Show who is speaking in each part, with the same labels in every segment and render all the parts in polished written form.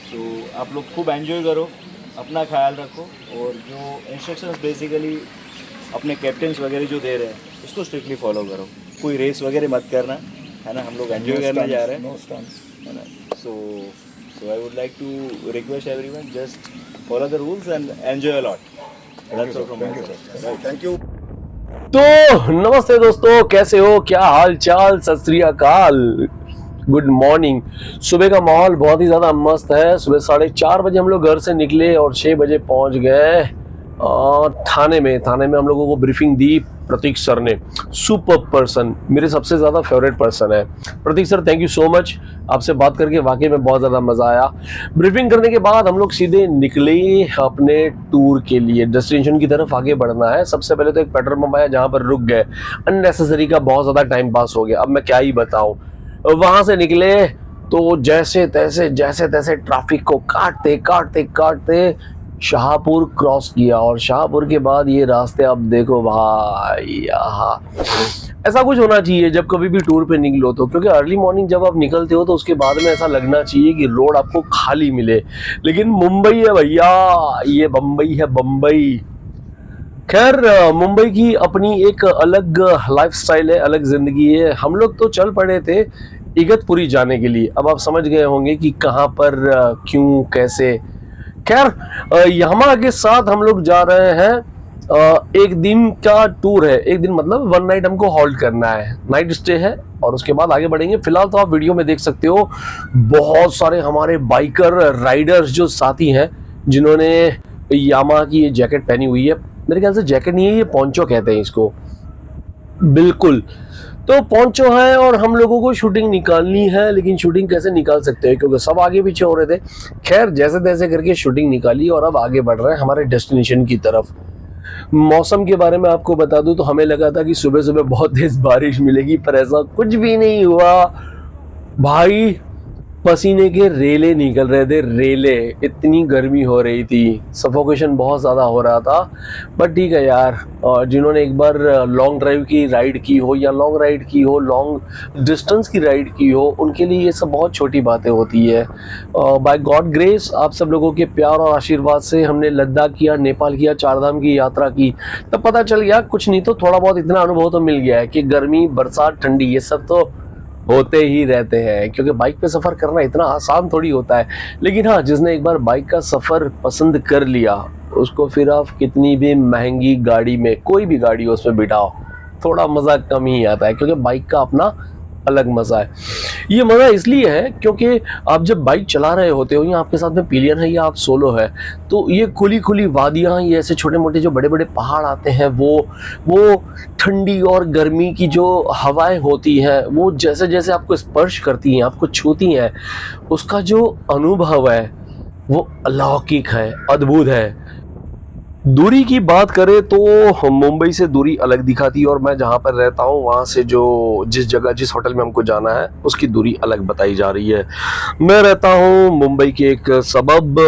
Speaker 1: सो आप लोग खूब एंजॉय करो, अपना ख्याल रखो, और जो इंस्ट्रक्शंस बेसिकली अपने कैप्टन्स वगैरह जो दे रहे हैं उसको स्ट्रिक्टली फॉलो करो। कोई रेस वगैरह मत करना, है ना, हम लोग एंजॉय करने जा रहे हैं,
Speaker 2: नो स्टंट्स।
Speaker 1: है ना। So I would like to request everyone, just follow the rules and enjoy a lot. That's all from my side.
Speaker 2: Thank you.
Speaker 3: तो नमस्ते दोस्तों, कैसे हो, क्या हाल चाल, सत श्री अकाल, गुड मॉर्निंग। सुबह का माहौल बहुत ही ज़्यादा मस्त है। सुबह 4:30 बजे हम लोग घर से निकले और 6 बजे पहुंच गए थाने में हम लोगों को ब्रीफिंग दी प्रतीक सर ने। सुपर पर्सन, मेरे सबसे ज़्यादा फेवरेट पर्सन है Pratik sir. Thank you so much, आपसे बात करके वाकई में बहुत ज़्यादा मज़ा आया। ब्रीफिंग करने के बाद हम लोग सीधे निकले अपने टूर के लिए, डेस्टिनेशन की तरफ आगे बढ़ना है। सबसे पहले तो एक पेट्रोल पंप आया जहाँ पर रुक गए, अननेसेसरी का बहुत ज़्यादा टाइम पास हो गया। अब मैं क्या ही बताऊँ, वहाँ से निकले तो जैसे तैसे ट्रैफिक को काटते शाहपुर क्रॉस किया, और शाहपुर के बाद ये रास्ते अब देखो भाई, यहाँ ऐसा कुछ होना चाहिए जब कभी भी टूर पे निकलो तो, क्योंकि अर्ली मॉर्निंग जब आप निकलते हो तो उसके बाद में ऐसा लगना चाहिए कि रोड आपको खाली मिले। लेकिन मुंबई है भैया, ये बम्बई है, बम्बई। खैर, मुंबई की अपनी एक अलग लाइफस्टाइल है, अलग जिंदगी है। हम लोग तो चल पड़े थे इगतपुरी जाने के लिए। अब आप समझ गए होंगे कि कहाँ पर, क्यों, कैसे। खैर, यामा के साथ हम लोग जा रहे हैं। एक दिन का टूर है, एक दिन मतलब 1 नाइट हमको हॉल्ट करना है, नाइट स्टे है, और उसके बाद आगे बढ़ेंगे। फिलहाल तो आप वीडियो में देख सकते हो बहुत सारे हमारे बाइकर राइडर्स जो साथी हैं, जिन्होंने यामा की ये जैकेट पहनी हुई है। मेरे ख्याल से जैकेट नहीं है, ये पोंचो कहते हैं इसको। बिल्कुल, तो पोंचो है और हम लोगों को शूटिंग निकालनी है। लेकिन शूटिंग कैसे निकाल सकते हैं, क्योंकि सब आगे पीछे हो रहे थे। खैर, जैसे तैसे करके शूटिंग निकाली और अब आगे बढ़ रहे हैं हमारे डेस्टिनेशन की तरफ। मौसम के बारे में आपको बता दूं तो हमें लगा था कि सुबह सुबह बहुत तेज बारिश मिलेगी, पर ऐसा कुछ भी नहीं हुआ भाई। पसीने के रेले निकल रहे थे, रेले। इतनी गर्मी हो रही थी, सफोकेशन बहुत ज़्यादा हो रहा था। बट ठीक है यार, और जिन्होंने एक बार लॉन्ग ड्राइव की राइड की हो, या लॉन्ग राइड की हो, लॉन्ग डिस्टेंस की राइड की हो, उनके लिए ये सब बहुत छोटी बातें होती है। बाय गॉड ग्रेस, आप सब लोगों के प्यार और आशीर्वाद से हमने लद्दाख किया, नेपाल किया, 4 धाम की यात्रा की। तब पता चल गया, कुछ नहीं तो थोड़ा बहुत इतना अनुभव तो मिल गया है कि गर्मी, बरसात, ठंडी, ये सब तो होते ही रहते हैं। क्योंकि बाइक पे सफ़र करना इतना आसान थोड़ी होता है। लेकिन हाँ, जिसने एक बार बाइक का सफ़र पसंद कर लिया, उसको फिर आप कितनी भी महंगी गाड़ी में, कोई भी गाड़ी हो, उसमें बिठाओ, थोड़ा मज़ा कम ही आता है। क्योंकि बाइक का अपना अलग मज़ा है। ये मज़ा इसलिए है क्योंकि आप जब बाइक चला रहे होते हो, या आपके साथ में पिलियन है या आप सोलो है, तो ये खुली खुली वादियाँ, ये ऐसे छोटे मोटे जो बड़े बड़े पहाड़ आते हैं, वो ठंडी और गर्मी की जो हवाएं होती हैं, वो जैसे जैसे आपको स्पर्श करती हैं, आपको छूती हैं, उसका जो अनुभव है वो अलौकिक है, अद्भुत है। दूरी की बात करें तो मुंबई से दूरी अलग दिखाती है, और मैं जहाँ पर रहता हूँ वहाँ से जिस होटल में हमको जाना है उसकी दूरी अलग बताई जा रही है। मैं रहता हूँ मुंबई के एक सबब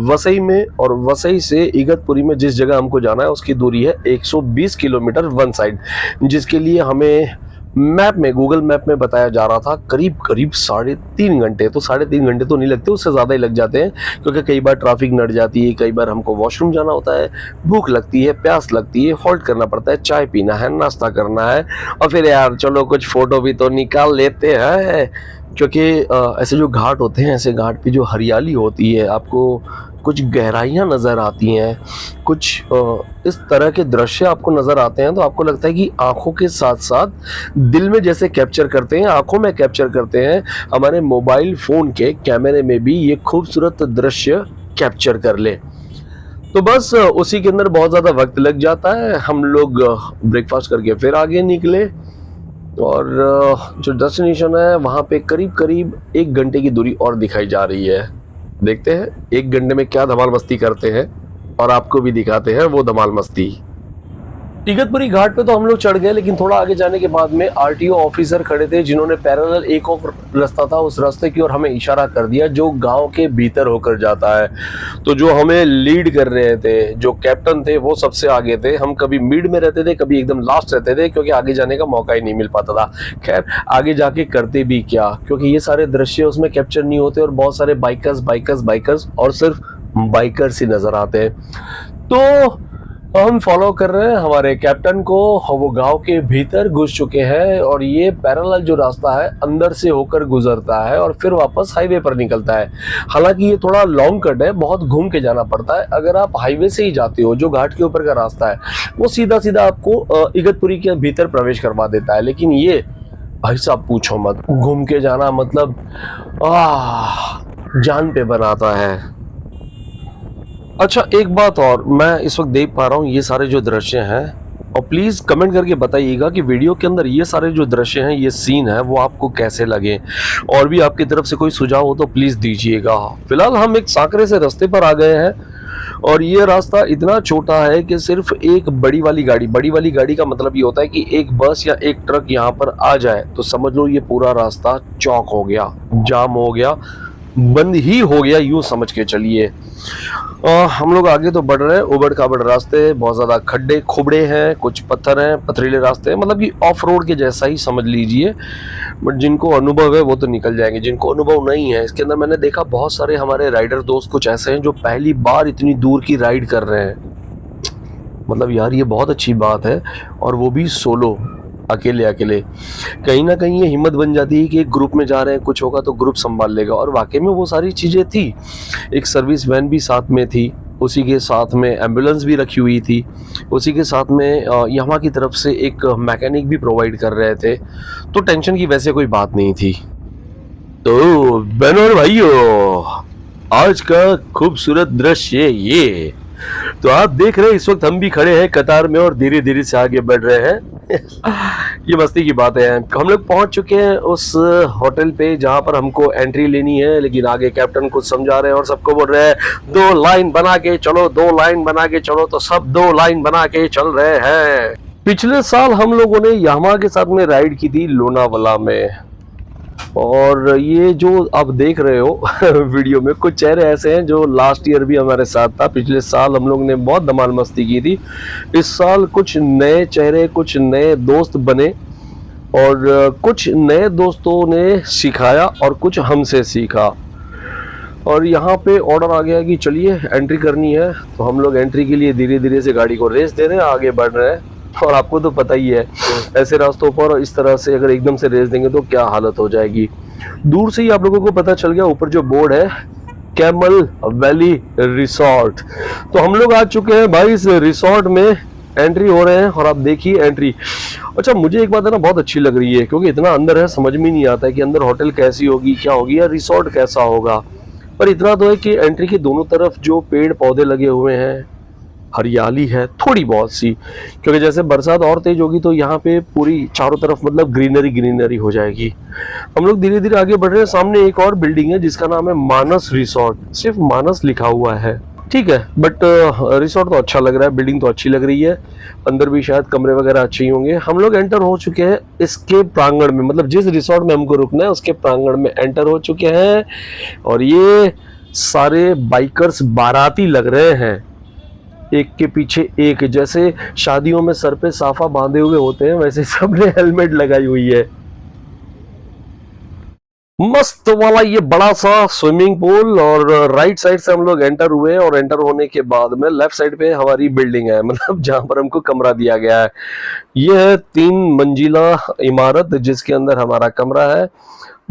Speaker 3: वसई में, और वसई से इगतपुरी में जिस जगह हमको जाना है उसकी दूरी है 120 किलोमीटर वन साइड, जिसके लिए हमें गूगल मैप में बताया जा रहा था करीब 3.5 घंटे। तो 3.5 घंटे तो नहीं लगते, उससे ज़्यादा ही लग जाते हैं, क्योंकि कई बार ट्रैफिक नड़ जाती है, कई बार हमको वॉशरूम जाना होता है, भूख लगती है, प्यास लगती है, हॉल्ट करना पड़ता है, चाय पीना है, नाश्ता करना है, और फिर यार चलो कुछ फ़ोटो भी तो निकाल लेते हैं। क्योंकि ऐसे जो घाट होते हैं, ऐसे घाट पे जो हरियाली होती है, आपको कुछ गहराइयाँ नज़र आती हैं, कुछ इस तरह के दृश्य आपको नज़र आते हैं, तो आपको लगता है कि आँखों के साथ साथ दिल में जैसे कैप्चर करते हैं, आँखों में कैप्चर करते हैं, हमारे मोबाइल फ़ोन के कैमरे में भी ये खूबसूरत दृश्य कैप्चर कर ले। तो बस उसी के अंदर बहुत ज़्यादा वक्त लग जाता है। हम लोग ब्रेकफास्ट करके फिर आगे निकले, और जो डेस्टिनेशन है वहाँ पे करीब 1 घंटे की दूरी और दिखाई जा रही है। देखते हैं 1 घंटे में क्या धमाल मस्ती करते हैं, और आपको भी दिखाते हैं वो धमाल मस्ती। इगतपुरी घाट पे तो हम लोग चढ़ गए, लेकिन थोड़ा आगे जाने के बाद में आरटीओ ऑफिसर खड़े थे जिन्होंने पैरेलल एक और रास्ता था उस रास्ते की ओर हमें इशारा कर दिया जो गांव के भीतर होकर जाता है। तो जो हमें लीड कर रहे थे, जो कैप्टन थे, वो सबसे आगे थे। हम कभी मिड में रहते थे, कभी एकदम लास्ट रहते थे, क्योंकि आगे जाने का मौका ही नहीं मिल पाता था। खैर आगे जाके करते भी क्या, क्योंकि ये सारे दृश्य उसमें कैप्चर नहीं होते और बहुत सारे बाइकर्स और सिर्फ बाइकर्स ही नजर आते हैं। तो हम फॉलो कर रहे हैं हमारे कैप्टन को। वो गांव के भीतर घुस चुके हैं और ये पैरेलल जो रास्ता है अंदर से होकर गुजरता है और फिर वापस हाईवे पर निकलता है। हालांकि ये थोड़ा लॉन्ग कट है, बहुत घूम के जाना पड़ता है। अगर आप हाईवे से ही जाते हो, जो घाट के ऊपर का रास्ता है, वो सीधा सीधा आपको इगतपुरी के भीतर प्रवेश करवा देता है। लेकिन ये भाई साहब पूछो मत, घूम के जाना मतलब जान पे बनाता है। अच्छा एक बात और, मैं इस वक्त देख पा रहा हूँ ये सारे जो दृश्य हैं, और प्लीज कमेंट करके बताइएगा कि वीडियो के अंदर ये सारे जो दृश्य हैं, ये सीन है, वो आपको कैसे लगे। और भी आपकी तरफ से कोई सुझाव हो तो प्लीज दीजिएगा। फिलहाल हम एक सांकरे से रास्ते पर आ गए हैं और ये रास्ता इतना छोटा है कि सिर्फ एक बड़ी वाली गाड़ी का मतलब ये होता है कि एक बस या एक ट्रक यहाँ पर आ जाए तो समझ लो ये पूरा रास्ता चौक हो गया, जाम हो गया, बंद ही हो गया, यूं समझ के चलिए। हम लोग आगे तो बढ़ रहे हैं, उबड़ खाबड़ रास्ते, बहुत ज्यादा खड्डे खुबड़े हैं, कुछ पत्थर हैं, पथरीले रास्ते हैं, मतलब कि ऑफ रोड के जैसा ही समझ लीजिए। बट जिनको अनुभव है वो तो निकल जाएंगे, जिनको अनुभव नहीं है, इसके अंदर मैंने देखा बहुत सारे हमारे राइडर दोस्त कुछ ऐसे हैं जो पहली बार इतनी दूर की राइड कर रहे हैं। मतलब यार ये बहुत अच्छी बात है, और वो भी सोलो, अकेले। कहीं ना कहीं ये हिम्मत बन जाती है कि एक ग्रुप में जा रहे हैं, कुछ होगा तो ग्रुप संभाल लेगा। और वाकई में वो सारी चीजें थी। एक सर्विस वैन भी साथ में थी, उसी के साथ में एम्बुलेंस भी रखी हुई थी, उसी के साथ में यहाँ की तरफ से एक मैकेनिक भी प्रोवाइड कर रहे थे। तो टेंशन की वैसे कोई बात नहीं थी। तो बहनों और भाइयों, आज का खूबसूरत दृश्य ये तो आप देख रहे हैं। इस वक्त हम भी खड़े हैं कतार में और धीरे धीरे से आगे बढ़ रहे हैं। ये मस्ती की बात है। हम लोग पहुंच चुके हैं उस होटल पे जहां पर हमको एंट्री लेनी है, लेकिन आगे कैप्टन कुछ समझा रहे हैं और सबको बोल रहे हैं 2 लाइन बना के चलो, 2 लाइन बना के चलो। तो सब 2 लाइन बना के चल रहे हैं। पिछले साल हम लोगों ने यामाहा के साथ में राइड की थी लोनावाला में, और ये जो आप देख रहे हो वीडियो में, कुछ चेहरे ऐसे हैं जो लास्ट ईयर भी हमारे साथ था। पिछले साल हम लोग ने बहुत धमाल मस्ती की थी। इस साल कुछ नए चेहरे, कुछ नए दोस्त बने, और कुछ नए दोस्तों ने सिखाया और कुछ हमसे सीखा। और यहाँ पे ऑर्डर आ गया कि चलिए एंट्री करनी है, तो हम लोग एंट्री के लिए धीरे धीरे से गाड़ी को रेस दे रहे हैं, आगे बढ़ रहे हैं। और आपको तो पता ही है ऐसे रास्तों पर इस तरह से अगर एकदम से रेस देंगे तो क्या हालत हो जाएगी। दूर से ही आप लोगों को पता चल गया, ऊपर जो बोर्ड है कैमल वैली रिसोर्ट। तो हम लोग आ चुके हैं भाई इस रिसोर्ट में, एंट्री हो रहे हैं और आप देखिए एंट्री। अच्छा मुझे एक बात है ना बहुत अच्छी लग रही है, क्योंकि इतना अंदर है समझ में नहीं आता है कि अंदर होटल कैसी होगी, क्या होगी, या रिसोर्ट कैसा होगा। पर इतना तो है कि एंट्री के दोनों तरफ जो पेड़ पौधे लगे हुए हैं, हरियाली है थोड़ी बहुत सी, क्योंकि जैसे बरसात और तेज होगी तो यहाँ पे पूरी चारों तरफ मतलब ग्रीनरी हो जाएगी। हम लोग धीरे धीरे आगे बढ़ रहे हैं। सामने एक और बिल्डिंग है जिसका नाम है मानस रिसोर्ट, सिर्फ मानस लिखा हुआ है, ठीक है, बट रिसोर्ट तो अच्छा लग रहा है, बिल्डिंग तो अच्छी लग रही है, अंदर भी शायद कमरे वगैरह अच्छे ही होंगे। हम लोग एंटर हो चुके हैं इसके प्रांगण में, मतलब जिस रिसोर्ट में हमको रुकना है उसके प्रांगण में एंटर हो चुके हैं। और ये सारे बाइकर्स बाराती लग रहे हैं, एक के पीछे एक, जैसे शादियों में सर पे साफा बांधे हुए होते हैं वैसे सबने हेलमेट लगाई हुई है। मस्त वाला ये बड़ा सा स्विमिंग पूल, और राइट साइड से हम लोग एंटर हुए, और एंटर होने के बाद में लेफ्ट साइड पे हमारी बिल्डिंग है, मतलब जहां पर हमको कमरा दिया गया है। ये है 3 मंजिला इमारत जिसके अंदर हमारा कमरा है।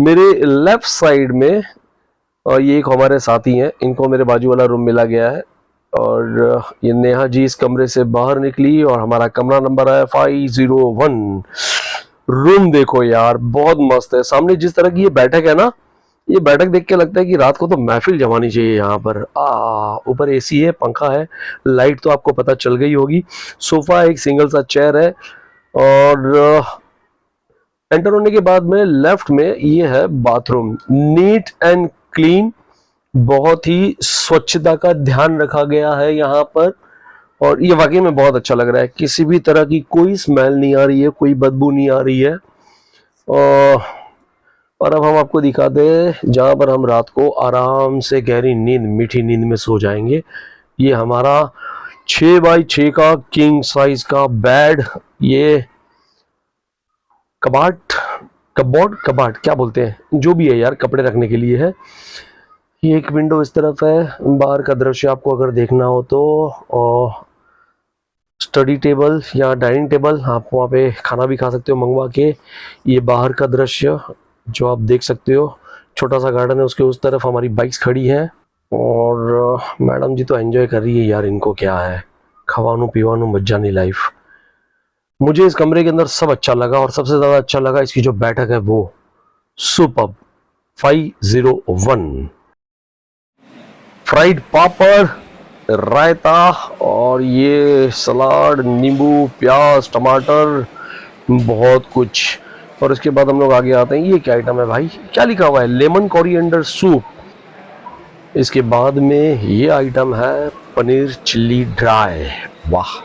Speaker 3: मेरे लेफ्ट साइड में और ये एक हमारे साथी हैं, इनको मेरे बाजू वाला रूम मिला गया है, और ये नेहा जी इस कमरे से बाहर निकली और हमारा कमरा नंबर है 501। रूम देखो यार बहुत मस्त है। सामने जिस तरह की ये बैठक है ना, ये बैठक देख के लगता है कि रात को तो महफिल जमानी चाहिए यहाँ पर। ऊपर एसी है, पंखा है, लाइट तो आपको पता चल गई होगी। सोफा, एक सिंगल सा चेयर है, और एंटर होने के बाद में लेफ्ट में ये है बाथरूम, नीट एंड क्लीन, बहुत ही स्वच्छता का ध्यान रखा गया है यहाँ पर। और ये वाकई में बहुत अच्छा लग रहा है, किसी भी तरह की कोई स्मेल नहीं आ रही है, कोई बदबू नहीं आ रही है। और अब हम आपको दिखाते हैं जहाँ पर हम रात को आराम से गहरी नींद, मीठी नींद में सो जाएंगे। ये हमारा 6x6 का किंग साइज का बेड, ये कबाट क्या बोलते हैं, जो भी है यार, कपड़े रखने के लिए है। ये एक विंडो इस तरफ है, बाहर का दृश्य आपको अगर देखना हो तो। और स्टडी टेबल या डाइनिंग टेबल, आप वहाँ पे खाना भी खा सकते हो मंगवा के। ये बाहर का दृश्य जो आप देख सकते हो, छोटा सा गार्डन है, उसके उस तरफ हमारी बाइक्स खड़ी हैं। और मैडम जी तो एंजॉय कर रही है यार, इनको क्या है, खवानू पीवानू मज्जानी लाइफ। मुझे इस कमरे के अंदर सब अच्छा लगा, और सबसे ज़्यादा अच्छा लगा इसकी जो बैठक है वो सुपर्ब 501। फ्राइड पापड़, रायता, और ये सलाद, नींबू, प्याज, टमाटर, बहुत कुछ। और इसके बाद हम लोग आगे आते हैं, ये क्या आइटम है भाई, क्या लिखा हुआ है, लेमन कोरिएंडर सूप। इसके बाद में ये आइटम है पनीर चिल्ली ड्राई। वाह,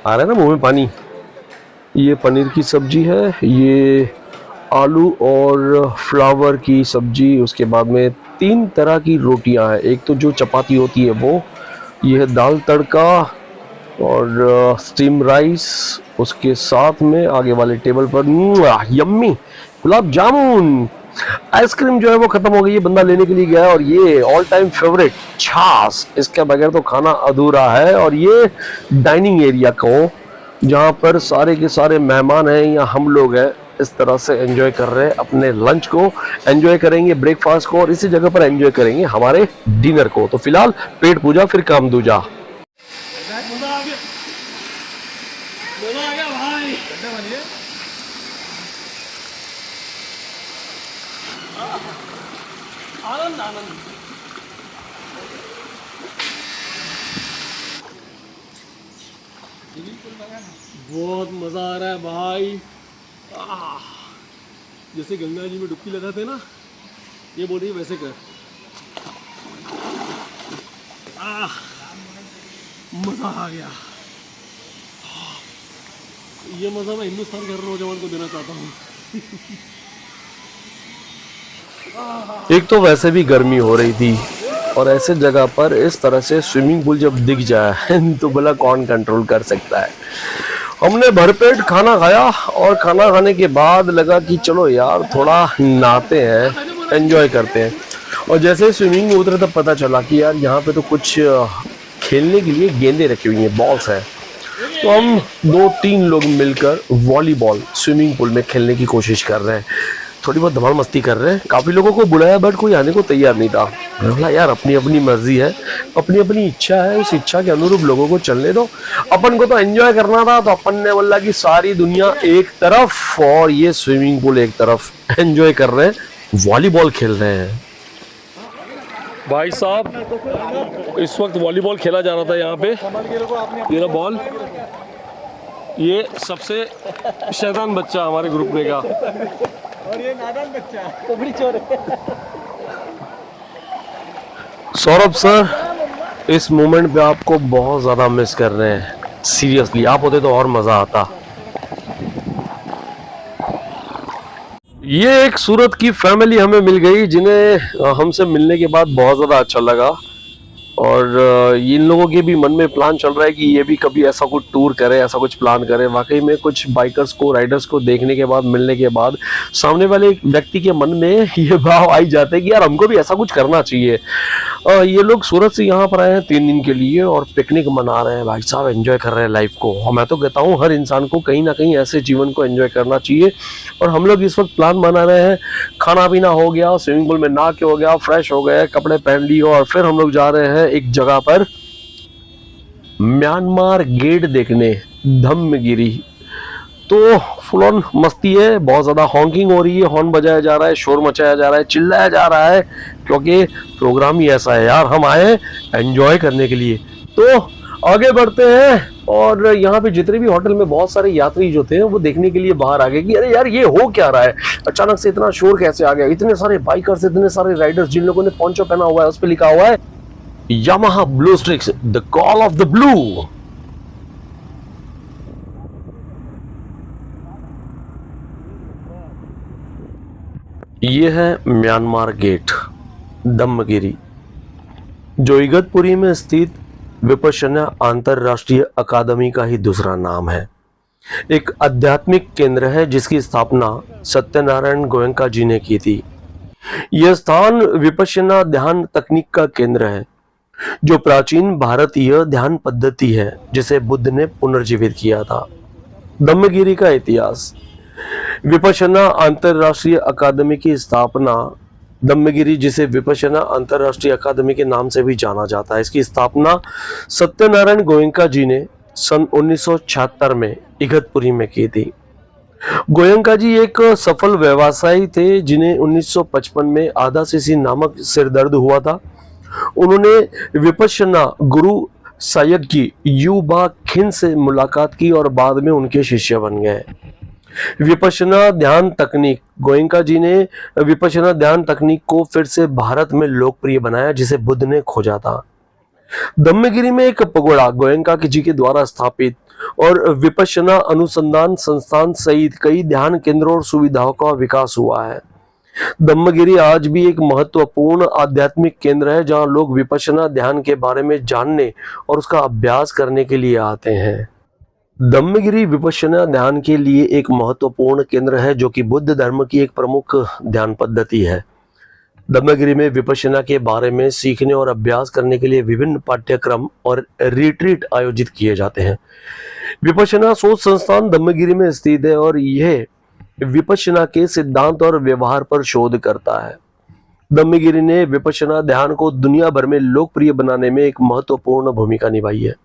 Speaker 3: आ रहा है ना मुंह में पानी। ये पनीर की सब्जी है, ये आलू और फ्लावर की सब्जी। उसके बाद में 3 तरह की रोटियां हैं, एक तो जो चपाती होती है वो, ये है दाल तड़का और स्टीम राइस। उसके साथ में आगे वाले टेबल पर यम्मी गुलाब जामुन। आइसक्रीम जो है वो खत्म हो गई है, बंदा लेने के लिए गया है। और ये ऑल टाइम फेवरेट छाछ, इसके बगैर तो खाना अधूरा है। और ये डाइनिंग एरिया को, जहाँ पर सारे के सारे मेहमान हैं या हम लोग हैं, इस तरह से एंजॉय कर रहे हैं अपने लंच को, एंजॉय करेंगे ब्रेकफास्ट को, और इसी जगह पर एंजॉय करेंगे हमारे डिनर को। तो फिलहाल पेट पूजा फिर काम दूजा।
Speaker 2: बहुत मज़ा आ रहा है भाई। जैसे गंगा जी में डुबकी लगाते ना, ये बोल रही है वैसे कर। मज़ा आ गया। ये मज़ा मैं हिंदुस्तान के हर नौजवान को देना चाहता हूँ।
Speaker 3: एक तो वैसे भी गर्मी हो रही थी, और ऐसे जगह पर इस तरह से स्विमिंग पूल जब दिख जाए तो भला कौन कंट्रोल कर सकता है। हमने भरपेट खाना खाया, और खाना खाने के बाद लगा कि चलो यार थोड़ा नहाते हैं, एंजॉय करते हैं। और जैसे स्विमिंग में उतरे तब पता चला कि यार यहाँ पे तो कुछ खेलने के लिए गेंदें रखी हुई हैं, बॉल्स हैं। तो हम 2-3 लोग मिलकर वॉलीबॉल स्विमिंग पूल में खेलने की कोशिश कर रहे हैं, थोड़ी बहुत धमाल मस्ती कर रहे हैं। काफ़ी लोगों को बुलाया बट कोई आने को तैयार नहीं था। बोला यार अपनी अपनी मर्जी है, अपनी अपनी इच्छा है, उस इच्छा के अनुरूप लोगों को चलने दो। अपन को तो एंजॉय करना था, तो अपन ने बोला कि सारी दुनिया एक तरफ और ये स्विमिंग पूल एक तरफ, एंजॉय कर रहे हैं, वॉलीबॉल खेल रहे हैं। भाई साहब इस वक्त वॉलीबॉल खेला जा रहा था यहाँ पे। ये रहा बॉल, ये सबसे शैतान बच्चा हमारे ग्रुप में का,
Speaker 2: और ये नादान बच्चा तो बड़ी चोर है।
Speaker 3: सौरभ सर इस मोमेंट पे आपको बहुत ज़्यादा मिस कर रहे हैं, सीरियसली। आप होते तो और मज़ा आता। ये एक सूरत की फैमिली हमें मिल गई, जिन्हें हमसे मिलने के बाद बहुत ज़्यादा अच्छा लगा। और इन लोगों के भी मन में प्लान चल रहा है कि ये भी कभी ऐसा कुछ टूर करे, ऐसा कुछ प्लान करे। वाकई में कुछ बाइकर्स को, राइडर्स को देखने के बाद, मिलने के बाद सामने वाले व्यक्ति के मन में ये भाव आई जाते हैं कि यार हमको भी ऐसा कुछ करना चाहिए। ये लोग सूरत से यहाँ पर आए हैं 3 दिन के लिए और पिकनिक मना रहे हैं भाई साहब, एंजॉय कर रहे हैं लाइफ को। और मैं तो कहता हूँ हर इंसान को कहीं ना कहीं ऐसे जीवन को एंजॉय करना चाहिए। और हम लोग इस वक्त प्लान बना रहे हैं, खाना पीना हो गया, स्विमिंग पूल में नहा के हो गया, फ्रेश हो गए, कपड़े पहन लिए, और फिर हम लोग जा रहे हैं एक जगह पर म्यांमार गेट देखने, धम्मगिरी। तो फुल ऑन मस्ती है, बहुत ज़्यादा हॉकिंग हो रही है, हॉर्न बजाया जा रहा है, शोर मचाया जा रहा है, चिल्लाया जा रहा है, क्योंकि प्रोग्राम ही ऐसा है यार, हम आए एंजॉय करने के लिए। तो आगे बढ़ते हैं। और यहाँ पे जितने भी होटल में बहुत सारे यात्री जो थे वो देखने के लिए बाहर आ गए कि अरे यार ये हो क्या रहा है, अचानक से इतना शोर कैसे आ गया, इतने सारे बाइकर्स, इतने सारे राइडर्स, जिन लोगों ने पोंचो पहना हुआ है उस पर लिखा हुआ है Yamaha blue streaks, the call of the blue. ये है म्यांमार गेट, धम्मगिरी, जो इगतपुरी में स्थित विपश्यना अंतरराष्ट्रीय अकादमी का ही दूसरा नाम है। एक आध्यात्मिक केंद्र है जिसकी स्थापना सत्यनारायण गोयंका जी ने की थी। यह स्थान विपश्यना ध्यान तकनीक का केंद्र है, जो प्राचीन भारतीय ध्यान पद्धति है जिसे बुद्ध ने पुनर्जीवित किया था। धम्मगिरी का इतिहास। विपश्यना अंतरराष्ट्रीय अकादमी की स्थापना, धम्मगिरी जिसे विपश्यना अंतरराष्ट्रीय अकादमी के नाम से भी जाना जाता है, इसकी स्थापना सत्यनारायण गोयंका जी ने सन 1976 में इगतपुरी में की थी। गोयंका जी एक सफल व्यवसायी थे जिन्हें 1955 में आधा सीसी नामक सिरदर्द हुआ था। उन्होंने विपश्यना गुरु सायक की यू बा खिन से मुलाकात की और बाद में उनके शिष्य बन गए। विपश्यना ध्यान तकनीक, गोयंका जी ने विपश्यना ध्यान तकनीक को फिर से भारत में लोकप्रिय बनाया जिसे बुद्ध ने खोजा था। धम्मगिरी में एक पगोड़ा गोयंका जी के द्वारा स्थापित और विपश्यना अनुसंधान संस्थान सहित कई ध्यान केंद्रों और सुविधाओं का विकास हुआ है। धम्मगिरी आज भी एक महत्वपूर्ण आध्यात्मिक केंद्र है जहां लोग विपश्यना ध्यान के बारे में जानने और उसका अभ्यास करने के लिए आते हैं। धम्मगिरी विपश्यना ध्यान के लिए एक महत्वपूर्ण केंद्र है जो कि बुद्ध धर्म की एक प्रमुख ध्यान पद्धति है। धम्मगिरी में विपश्यना के बारे में सीखने और अभ्यास करने के लिए विभिन्न पाठ्यक्रम और रिट्रीट आयोजित किए जाते हैं। विपश्यना सोच संस्थान धम्मगिरी में स्थित है और यह विपश्यना के सिद्धांत और व्यवहार पर शोध करता है। धम्मगिरी ने विपश्यना ध्यान को दुनिया भर में लोकप्रिय बनाने में एक महत्वपूर्ण भूमिका निभाई है।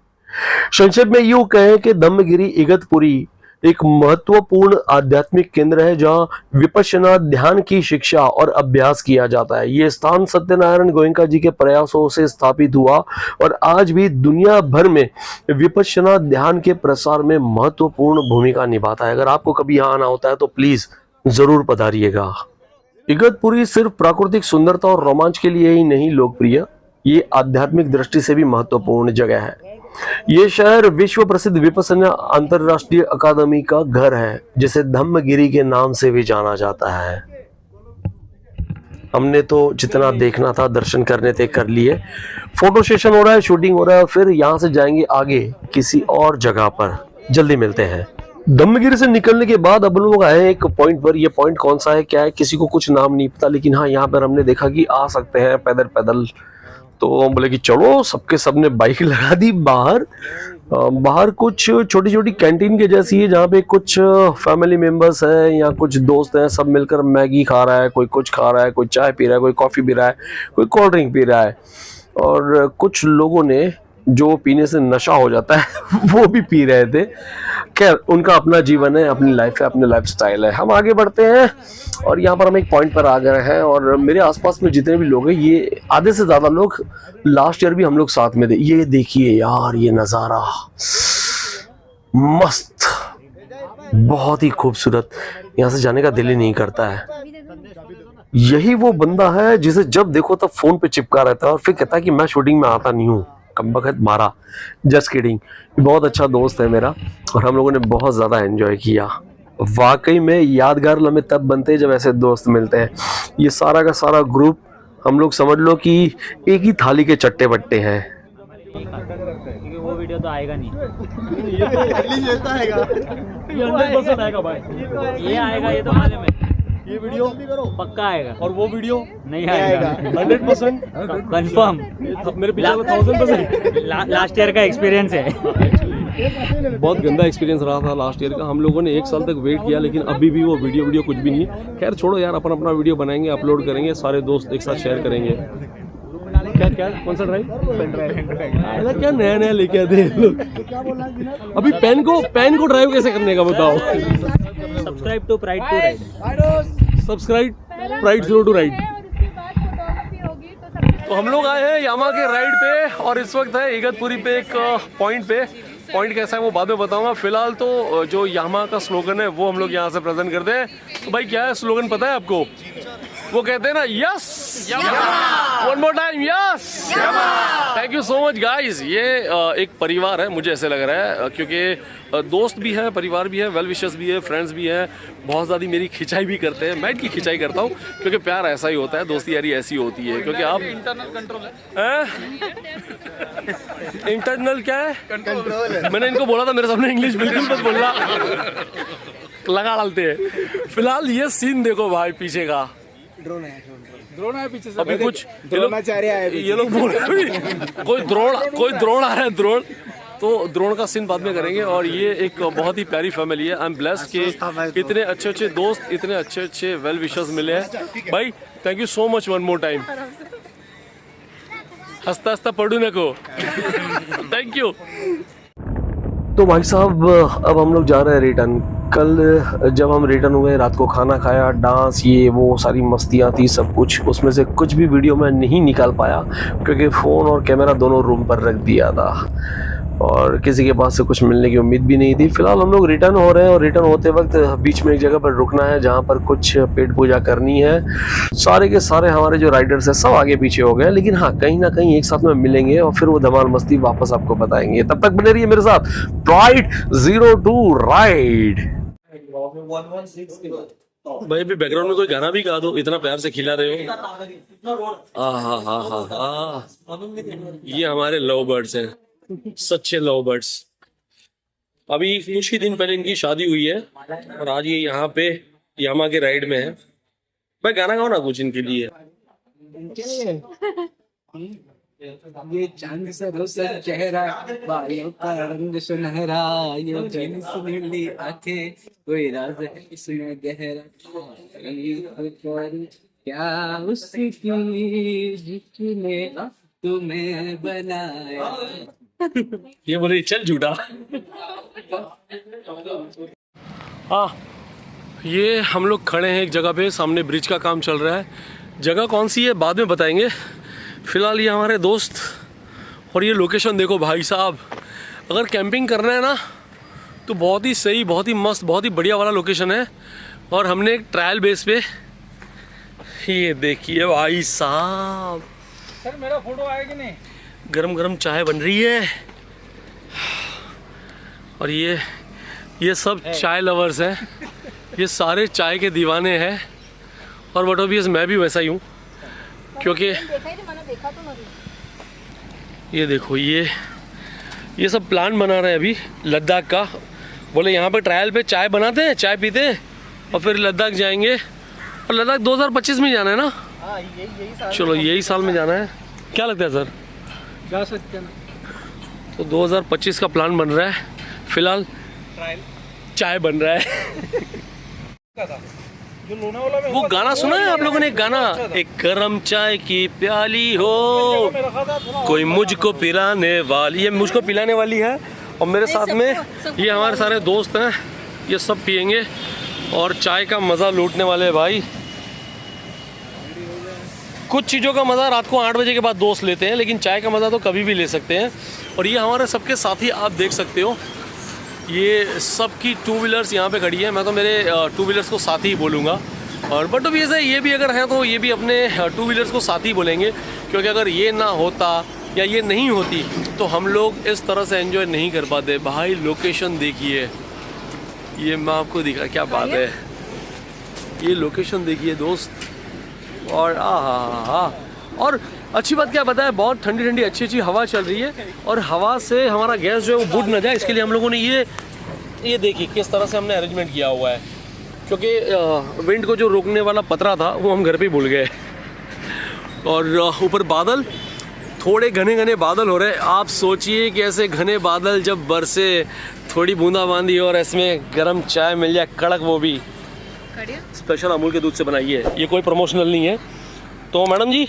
Speaker 3: संक्षेप में यूं कहें कि धम्मगिरी इगतपुरी एक महत्वपूर्ण आध्यात्मिक केंद्र है जहां विपश्यना ध्यान की शिक्षा और अभ्यास किया जाता है। यह स्थान सत्यनारायण गोयंका जी के प्रयासों से स्थापित हुआ और आज भी दुनिया भर में विपश्यना ध्यान के प्रसार में महत्वपूर्ण भूमिका निभाता है। अगर आपको कभी यहाँ आना होता है तो प्लीज जरूर पधारिएगा। इगतपुरी सिर्फ प्राकृतिक सुंदरता और रोमांच के लिए ही नहीं लोकप्रिय, ये आध्यात्मिक दृष्टि से भी महत्वपूर्ण जगह है। ये शहर विश्व प्रसिद्ध विपश्यना अंतरराष्ट्रीय अकादमी का घर है जिसे धम्मगिरी के नाम से भी जाना जाता है। हमने तो जितना देखना था दर्शन करने थे कर लिए। फोटो सेशन हो रहा है, शूटिंग हो रहा है, फिर यहाँ से जाएंगे आगे किसी और जगह पर। जल्दी मिलते हैं। धम्मगिरी से निकलने के बाद अब लोग आए एक पॉइंट पर। ये पॉइंट कौन सा है क्या है किसी को कुछ नाम नहीं पता, लेकिन हाँ यहाँ पर हमने देखा कि आ सकते हैं पैदल पैदल। तो हम बोले कि चलो, सबके सबने बाइक लगा दी बाहर कुछ छोटी छोटी कैंटीन के जैसी है जहाँ पे कुछ फैमिली मेंबर्स हैं या कुछ दोस्त हैं, सब मिलकर मैगी खा रहा है, कोई कुछ खा रहा है, कोई चाय पी रहा है, कोई कॉफ़ी पी रहा है, कोई कोल्ड ड्रिंक पी रहा है। और कुछ लोगों ने जो पीने से नशा हो जाता है वो भी पी रहे थे। खैर, उनका अपना जीवन है, अपनी लाइफ है, अपने लाइफ स्टाइल है। हम आगे बढ़ते हैं और यहाँ पर हम एक पॉइंट पर आ गए हैं और मेरे आसपास में जितने भी लोग हैं, ये आधे से ज़्यादा लोग लास्ट ईयर भी हम लोग साथ में थे। ये देखिए यार, ये नज़ारा मस्त, बहुत ही खूबसूरत, यहाँ से जाने का दिल ही नहीं करता है। यही वो बंदा है जिसे जब देखो तब फोन पे चिपका रहता है और फिर कहता है कि मैं शूटिंग में आता नहीं हूँ। कमबख्त मारा, जस्ट किडिंग। बहुत अच्छा दोस्त है मेरा और हम लोगों ने बहुत ज़्यादा एंजॉय किया। वाकई में यादगार लम्हे तब बनते हैं जब ऐसे दोस्त मिलते हैं। ये सारा का सारा ग्रुप हम लोग समझ लो कि एक ही थाली के चट्टे बट्टे हैं।
Speaker 4: क्योंकि वो वीडियो तो आएगा नहीं।
Speaker 2: ये तो एटलीस्ट आएगा, ये 100% आएगा भाई।
Speaker 4: ये आएगा, ये तो मालूम है।
Speaker 2: ये वीडियो
Speaker 4: पक्का आएगा
Speaker 2: और वो वीडियो
Speaker 4: नहीं आएगा
Speaker 2: 100%
Speaker 4: कंफर्म।
Speaker 2: मेरे पीछे 1000%।
Speaker 4: लास्ट ईयर का एक्सपीरियंस है।
Speaker 2: बहुत गंदा एक्सपीरियंस रहा था लास्ट ईयर का। हम लोगों ने 1 साल तक वेट किया लेकिन अभी भी वो वीडियो कुछ भी नहीं है। खैर छोड़ो यार, अपन अपना वीडियो बनाएंगे, अपलोड करेंगे, सारे दोस्त एक साथ शेयर करेंगे। क्या कौन सा ड्राइव? क्या नया नया लेके आते हैं लोग। अभी पेन को ड्राइव कैसे करने का बताओ।
Speaker 4: Subscribe to pride to ride.
Speaker 2: Subscribe pride to ride. तो हम लोग आए हैं यामा के राइड पे और इस वक्त है इगतपुरी पे एक पॉइंट पे। पॉइंट कैसा है वो बाद में बताऊंगा। फिलहाल तो जो यामा का स्लोगन है वो हम लोग यहाँ से प्रेजेंट करते हैं। तो भाई क्या है स्लोगन पता है आपको? वो कहते हैं ना yes, one more time yes. Thank you so much guys. ये एक परिवार है मुझे ऐसे लग रहा है, क्योंकि दोस्त भी है, परिवार भी है, वेल विशर्स भी है, फ्रेंड्स भी है, बहुत ज़्यादा मेरी खिंचाई भी करते हैं। मैं इनकी खिंचाई करता हूँ क्योंकि प्यार ऐसा ही होता है, दोस्ती यारी ऐसी होती है। क्योंकि आप इंटरनल कंट्रोल है, इंटरनल क्या है कंट्रोल। मैंने इनको बोला था मेरे सामने इंग्लिश बिल्कुल मत बोलना, लगा डालते हैं। फिलहाल ये सीन देखो भाई, पीछे का ड्रोन है पीछे से। अभी कुछ ये लोग बोल रहे हैं कोई ड्रोन आ रहा है, ड्रोन। तो ड्रोन का सीन बाद में करेंगे। और ये एक बहुत ही प्यारी फैमिली है। आई एम ब्लेस्ड कि इतने अच्छे अच्छे दोस्त, इतने अच्छे अच्छे वेल विशर्स मिले हैं भाई। Thank you so much one more time. हंसता हंसता पढ़ू नको। Thank you.
Speaker 3: तो भाई साहब अब हम लोग जा रहे हैं रिटर्न। कल जब हम रिटर्न हुए, रात को खाना खाया, डांस, ये वो सारी मस्तियाँ थी, सब कुछ। उसमें से कुछ भी वीडियो मैं नहीं निकाल पाया क्योंकि फ़ोन और कैमरा दोनों रूम पर रख दिया था और किसी के पास से कुछ मिलने की उम्मीद भी नहीं थी। फिलहाल हम लोग रिटर्न हो रहे हैं और रिटर्न होते वक्त बीच में एक जगह पर रुकना है जहाँ पर कुछ पेट पूजा करनी है। सारे के सारे हमारे जो राइडर्स हैं सब आगे पीछे हो गए, लेकिन हाँ कहीं ना कहीं एक साथ में मिलेंगे और फिर वो धमाल मस्ती वापस आपको बताएंगे। तब तक बने रहिए मेरे साथ। Pride 02 ride.
Speaker 2: भाई अभी बैकग्राउंड में कोई गाना भी गा दो, इतना प्यार से खिला रहे हो। हाँ, ये हमारे लव बर्ड्स हैं, सच्चे लव बर्ड्स। अभी कुछ ही दिन पहले इनकी शादी हुई है और आज ये यहाँ पे यामा के राइड में है। भाई गाना गाओ ना कुछ इनके लिए।
Speaker 5: ये चांद सा रोशन चेहरा, बालों का रंग सुनहरा, ये जीनी सुनीली आंखें, कोई राज है इसमें गहरा, क्या उसकी जिसने तुम्हें बनाया।
Speaker 2: ये बोले चल झूठा। हाँ, ये हम लोग खड़े हैं एक जगह पे, सामने ब्रिज का काम चल रहा है। जगह कौन सी है बाद में बताएंगे। फिलहाल ये हमारे दोस्त और ये लोकेशन देखो भाई साहब। अगर कैंपिंग करना है ना तो बहुत ही सही, बहुत ही मस्त, बहुत ही बढ़िया वाला लोकेशन है। और हमने एक ट्रायल बेस पे, ये देखिए भाई साहब,
Speaker 5: सर मेरा फोटो आएगा नहीं?
Speaker 2: गरम गरम चाय बन रही है और ये सब चाय लवर्स हैं, ये सारे चाय के दीवाने हैं। और बट ऑब्वियस मैं भी वैसा ही हूँ क्योंकि ये देखो ये सब प्लान बना रहे हैं अभी लद्दाख का। बोले यहाँ पे ट्रायल पे चाय बनाते हैं, चाय पीते हैं और फिर लद्दाख जाएंगे। और लद्दाख 2025 में जाना है ना? यही साल। चलो यही साल में जाना है। क्या लगता है सर?
Speaker 5: जा सकते हैं।
Speaker 2: तो 2025 का प्लान बन रहा है। फिलहाल
Speaker 5: ट्रायल
Speaker 2: चाय बन रहा है।
Speaker 5: जो लोनावाला में
Speaker 2: वो गाना सुना है आप लोगों ने? गाना, एक गरम चाय की प्याली हो, कोई मुझको पिलाने वाली। ये मुझको पिलाने वाली है और मेरे साथ में ये हमारे सारे दोस्त हैं, ये सब पियेंगे और चाय का मज़ा लूटने वाले हैं भाई। कुछ चीज़ों का मज़ा रात को 8 बजे के बाद दोस्त लेते हैं, लेकिन चाय का मज़ा तो कभी भी ले सकते हैं। और ये हमारे सबके साथी आप देख सकते हो, ये सबकी 2 व्हीलर्स यहाँ पे खड़ी है। मैं तो मेरे 2 व्हीलर्स को साथी ही बोलूँगा। और बट अब ये भी अगर हैं तो ये भी अपने 2 व्हीलर्स को साथी बोलेंगे, क्योंकि अगर ये ना होता या ये नहीं होती तो हम लोग इस तरह से एंजॉय नहीं कर पाते। भाई लोकेशन देखिए, ये मैं आपको दिखा, क्या बात है, ये लोकेशन देखिए दोस्त। और और अच्छी बात क्या पता है, बहुत ठंडी ठंडी अच्छी अच्छी हवा चल रही है और हवा से हमारा गैस जो है वो बुझ ना जाए, इसके लिए हम लोगों ने ये देखिए किस तरह से हमने अरेंजमेंट किया हुआ है। क्योंकि विंड को जो रोकने वाला पतरा था वो हम घर पे भूल गए। और ऊपर बादल, थोड़े घने घने बादल हो रहे हैं। आप सोचिए कि ऐसे घने बादल जब बरसे, थोड़ी बूंदाबांदी और इसमें गर्म चाय मिल जाए कड़क, वो भी स्पेशल अमूल के दूध से बनाई है। ये कोई प्रमोशनल नहीं है। तो मैडम जी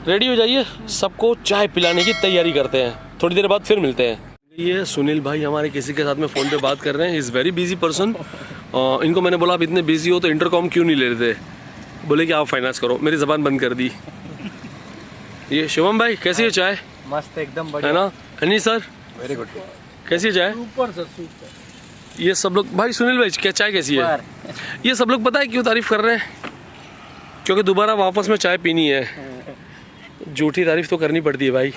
Speaker 2: रेडी हो जाइए, सबको चाय पिलाने की तैयारी करते हैं, थोड़ी देर बाद फिर मिलते हैं। ये सुनील भाई हमारे किसी के साथ में फ़ोन पे बात कर रहे हैं। Is very busy person. इनको मैंने बोला आप इतने बिजी हो तो इंटरकॉम क्यों नहीं ले लेते? बोले कि आप फाइनेंस करो। मेरी ज़बान बंद कर दी। ये शिवम भाई कैसी है चाय?
Speaker 5: मस्त एकदम
Speaker 2: है ना? Honey sir
Speaker 5: very good.
Speaker 2: कैसी है चाय?
Speaker 5: Super sir super.
Speaker 2: ये सब लोग, भाई सुनील भाई क्या चाय कैसी है? ये सब लोग पता है क्यों तारीफ़ कर रहे हैं?
Speaker 3: क्योंकि दोबारा वापस में चाय पीनी है। झूठी तारीफ तो करनी पड़ती है भाई।